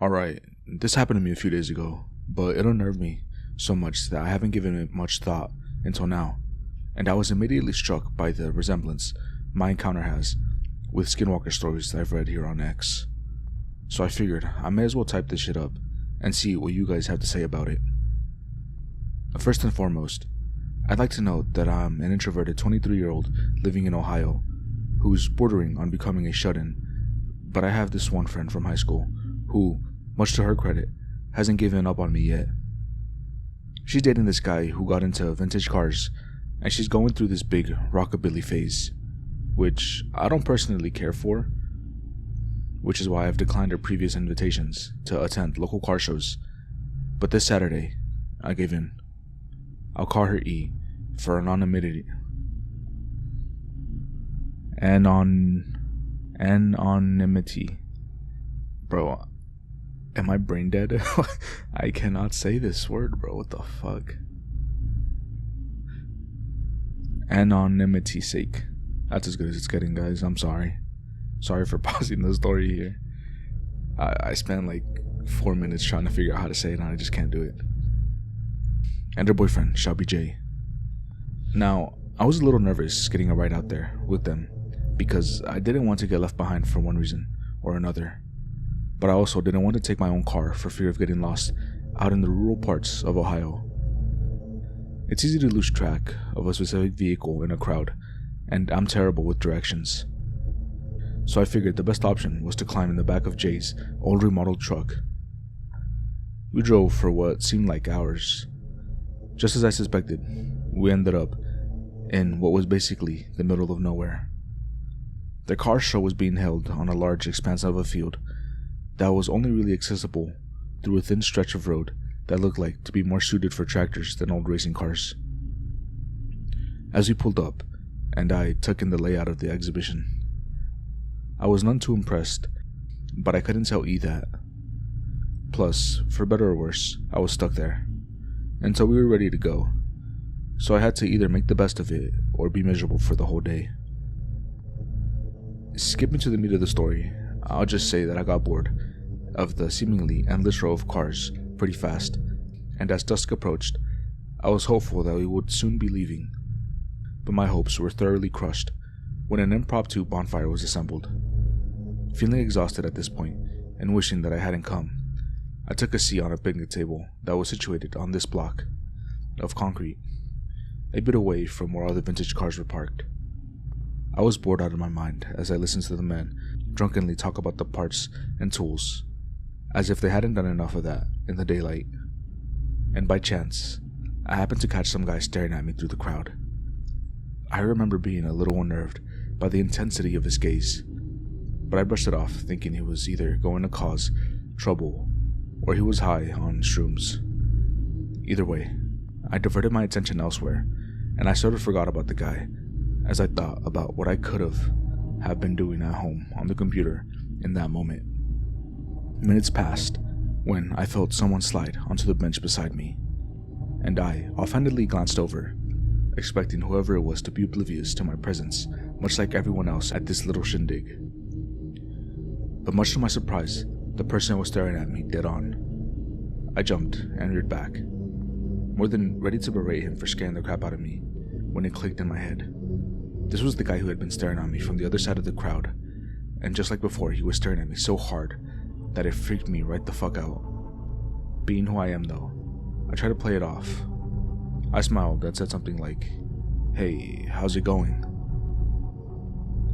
Alright, this happened to me a few days ago, but it unnerved me so much that I haven't given it much thought until now, and I was immediately struck by the resemblance my encounter has with Skinwalker stories that I've read here on X. So I figured I may as well type this shit up and see what you guys have to say about it. First and foremost, I'd like to note that I'm an introverted 23-year-old living in Ohio who's bordering on becoming a shut-in, but I have this one friend from high school who, much to her credit, hasn't given up on me yet. She's dating this guy who got into vintage cars, and she's going through this big rockabilly phase, which I don't personally care for, which is why I've declined her previous invitations to attend local car shows. But this Saturday, I gave in. I'll call her E for anonymity. Anonymity. Bro, am I brain dead? I cannot say this word, bro. What the fuck? Anonymity sake. That's as good as it's getting, guys. I'm sorry. Sorry for pausing the story here. I spent like 4 minutes trying to figure out how to say it, and I just can't do it. And her boyfriend, shall be Jay. Now, I was a little nervous getting a ride out there with them because I didn't want to get left behind for one reason or another. But I also didn't want to take my own car for fear of getting lost out in the rural parts of Ohio. It's easy to lose track of a specific vehicle in a crowd, and I'm terrible with directions. So I figured the best option was to climb in the back of Jay's old remodeled truck. We drove for what seemed like hours. Just as I suspected, we ended up in what was basically the middle of nowhere. The car show was being held on a large expanse of a field that was only really accessible through a thin stretch of road that looked like to be more suited for tractors than old racing cars. As we pulled up, and I took in the layout of the exhibition, I was none too impressed, but I couldn't tell E that. Plus, for better or worse, I was stuck there until we were ready to go, so I had to either make the best of it or be miserable for the whole day. Skipping to the meat of the story, I'll just say that I got bored of the seemingly endless row of cars pretty fast, and as dusk approached, I was hopeful that we would soon be leaving. But my hopes were thoroughly crushed when an impromptu bonfire was assembled. Feeling exhausted at this point, and wishing that I hadn't come, I took a seat on a picnic table that was situated on this block of concrete, a bit away from where all the vintage cars were parked. I was bored out of my mind as I listened to the men drunkenly talk about the parts and tools, as if they hadn't done enough of that in the daylight. And by chance, I happened to catch some guy staring at me through the crowd. I remember being a little unnerved by the intensity of his gaze, but I brushed it off, thinking he was either going to cause trouble or he was high on shrooms. Either way, I diverted my attention elsewhere, and I sort of forgot about the guy as I thought about what I could have been doing at home on the computer in that moment. Minutes passed when I felt someone slide onto the bench beside me, and I offhandedly glanced over, expecting whoever it was to be oblivious to my presence, much like everyone else at this little shindig. But much to my surprise, the person was staring at me dead on. I jumped and reared back, more than ready to berate him for scaring the crap out of me, when it clicked in my head. This was the guy who had been staring at me from the other side of the crowd, and just like before, he was staring at me so hard that it freaked me right the fuck out. Being who I am though, I tried to play it off. I smiled and said something like, "Hey, how's it going?"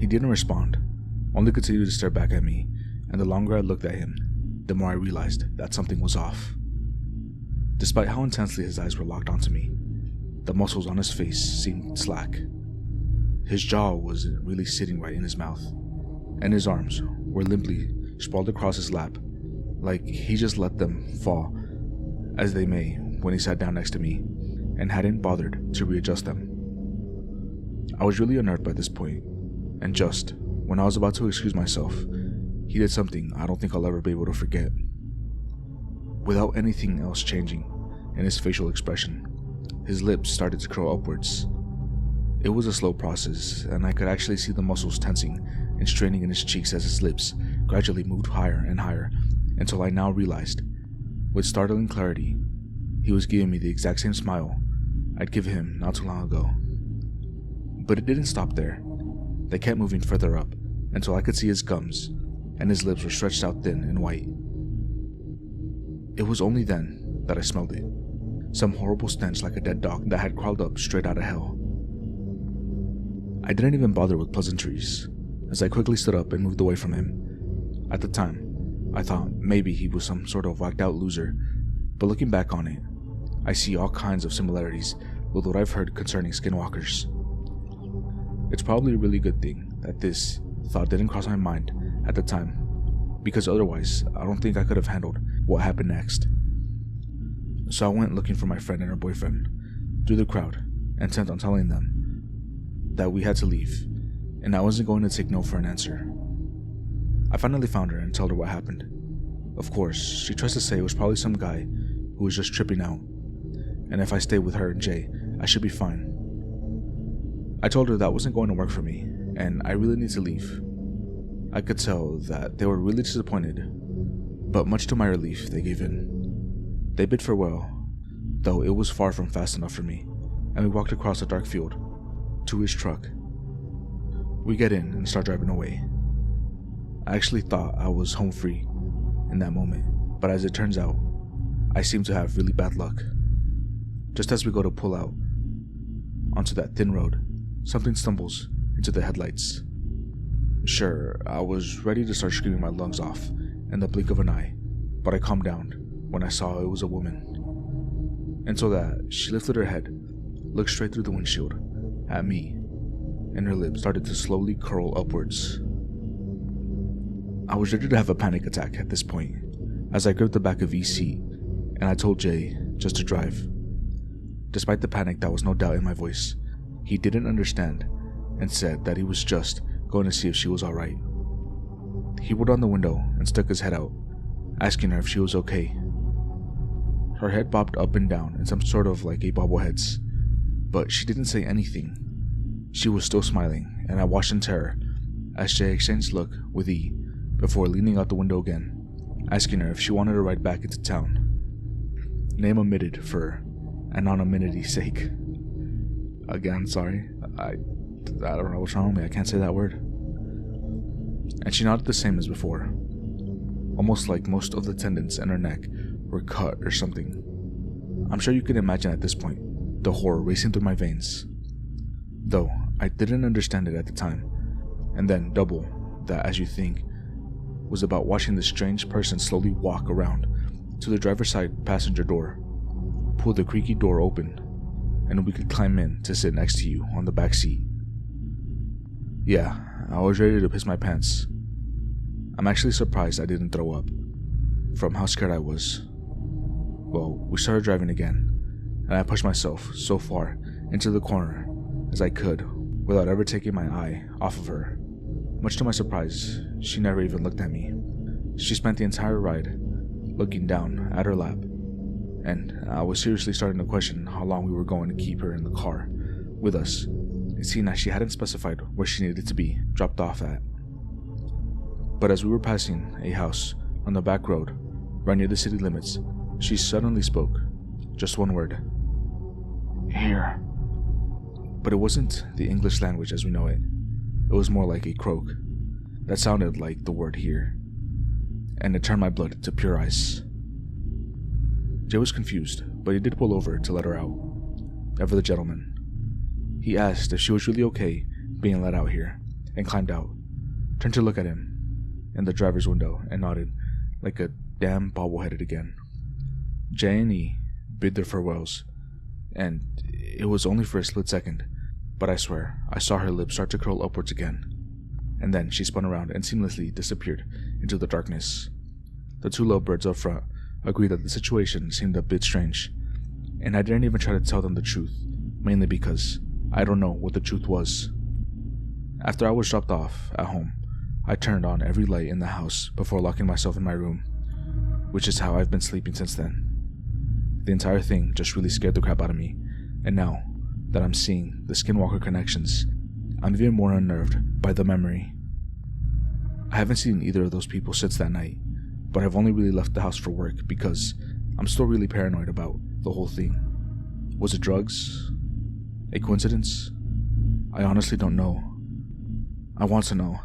He didn't respond, only continued to stare back at me, and the longer I looked at him, the more I realized that something was off. Despite how intensely his eyes were locked onto me, the muscles on his face seemed slack. His jaw wasn't really sitting right in his mouth, and his arms were limply sprawled across his lap, like he just let them fall as they may when he sat down next to me and hadn't bothered to readjust them. I was really unnerved by this point, and just when I was about to excuse myself, he did something I don't think I'll ever be able to forget. Without anything else changing in his facial expression, his lips started to curl upwards. It was a slow process, and I could actually see the muscles tensing and straining in his cheeks as his lips gradually moved higher and higher until I now realized, with startling clarity, he was giving me the exact same smile I'd given him not too long ago. But it didn't stop there. They kept moving further up until I could see his gums, and his lips were stretched out thin and white. It was only then that I smelled it. Some horrible stench like a dead dog that had crawled up straight out of hell. I didn't even bother with pleasantries, as I quickly stood up and moved away from him. At the time, I thought maybe he was some sort of whacked out loser, but looking back on it, I see all kinds of similarities with what I've heard concerning skinwalkers. It's probably a really good thing that this thought didn't cross my mind at the time, because otherwise I don't think I could have handled what happened next. So I went looking for my friend and her boyfriend through the crowd, intent on telling them that we had to leave, and I wasn't going to take no for an answer. I finally found her and told her what happened. Of course, she tries to say it was probably some guy who was just tripping out, and if I stayed with her and Jay, I should be fine. I told her that wasn't going to work for me, and I really need to leave. I could tell that they were really disappointed, but much to my relief, they gave in. They bid farewell, though it was far from fast enough for me, and we walked across a dark field to his truck. We get in and start driving away. I actually thought I was home free in that moment, but as it turns out, I seem to have really bad luck. Just as we go to pull out onto that thin road, something stumbles into the headlights. Sure, I was ready to start screaming my lungs off in the blink of an eye, but I calmed down when I saw it was a woman. And so that she lifted her head, looked straight through the windshield at me, and her lips started to slowly curl upwards. I was ready to have a panic attack at this point, as I gripped the back of V's seat, and I told Jay just to drive. Despite the panic, there was no doubt in my voice. He didn't understand, and said that he was just going to see if she was alright. He rolled down the window and stuck his head out, asking her if she was okay. Her head bobbed up and down in some sort of like a bobblehead's, but she didn't say anything. She was still smiling, and I watched in terror as Jay exchanged look with E before leaning out the window again, asking her if she wanted to ride back into town. Name omitted for anonymity's sake. Again, sorry. I don't know what's wrong with me. I can't say that word. And she nodded the same as before, almost like most of the tendons in her neck were cut or something. I'm sure you can imagine at this point the horror racing through my veins, though I didn't understand it at the time. And then double that, as you think, was about watching this strange person slowly walk around to the driver's side passenger door, pull the creaky door open, and we could climb in to sit next to you on the back seat. Yeah, I was ready to piss my pants. I'm actually surprised I didn't throw up from how scared I was. Well, we started driving again, and I pushed myself so far into the corner as I could without ever taking my eye off of her. Much to my surprise, she never even looked at me. She spent the entire ride looking down at her lap, and I was seriously starting to question how long we were going to keep her in the car with us, seeing that she hadn't specified where she needed to be dropped off at. But as we were passing a house on the back road, right near the city limits, she suddenly spoke, just one word: "Here." But it wasn't the English language as we know it. It was more like a croak that sounded like the word "here," and it turned my blood to pure ice. Jay was confused, but he did pull over to let her out. Ever the gentleman. He asked if she was really okay being let out here, and climbed out, turned to look at him in the driver's window, and nodded like a damn bobbleheaded again. Jay and E bid their farewells, and it was only for a split second, but I swear I saw her lips start to curl upwards again, and then she spun around and seamlessly disappeared into the darkness. The two lovebirds up front agreed that the situation seemed a bit strange, and I didn't even try to tell them the truth, mainly because I don't know what the truth was. After I was dropped off at home, I turned on every light in the house before locking myself in my room, which is how I've been sleeping since then. The entire thing just really scared the crap out of me, and now that I'm seeing the Skinwalker connections, I'm even more unnerved by the memory. I haven't seen either of those people since that night, but I've only really left the house for work because I'm still really paranoid about the whole thing. Was it drugs? A coincidence? I honestly don't know. I want to know.